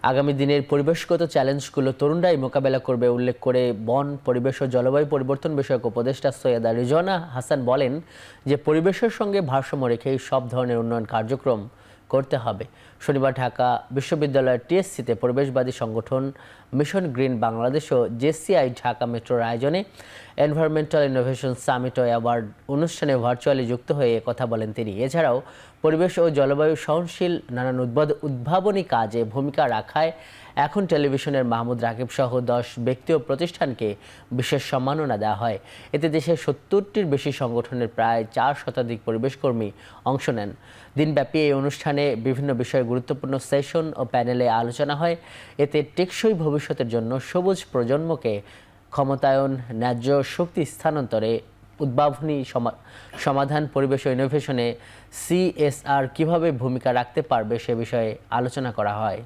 আগামী দিনের পরিবেশগত চ্যালেঞ্জগুলো তরুণরাই মোকাবেলা করবে উল্লেখ করে বন, পরিবেশ ও জলবায়ু পরিবর্তন বিষয়ক উপদেষ্টা সৈয়দা রিজওয়ানা হাসান বলেন যে পরিবেশের সঙ্গে ভারসাম্য রেখেই সব ধরনের উন্নয়ন কার্যক্রম করতে হবে। শনিবার ঢাকা বিশ্ববিদ্যালয়ের টিএসসিতে পরিবেশবাদী সংগঠন মিশন গ্রিন বাংলাদেশ ও জেসিআই ঢাকা মেট্রোর আয়োজনে এনভায়রনমেন্টাল ইনোভেশন সামিট ও অ্যাওয়ার্ড অনুষ্ঠানে ভার্চুয়ালি যুক্ত হয়ে কথা বলেন তিনি। এছাড়াও পরিবেশ ও জলবায়ু সহনশীল নানান উদ্ভাবনী কাজে ভূমিকা রাখায় এখন টেলিভিশনের মাহমুদ রাকিব সহ 10 ব্যক্তি ও প্রতিষ্ঠানকে বিশেষ সম্মাননা দেওয়া হয়। এতে দেশের 70টির বেশি সংগঠনের প্রায় 4 শতাধিক পরিবেশকর্মী অংশ নেন। দিনব্যাপী এই অনুষ্ঠানে বিভিন্ন বিষয়ে গুরুত্বপূর্ণ সেশন ও প্যানেলে আলোচনা হয়। এতে টেকসই ভবিষ্যতের জন্য সবুজ প্রজন্মকে ক্ষমতায়ন, ন্যায্য শক্তি স্থানান্তরে, উদ্ভাবনী সমাধান, পরিবেশ ও ইনোভেশনে সিএসআর কীভাবে ভূমিকা রাখতে পারবে সে বিষয়ে আলোচনা করা হয়।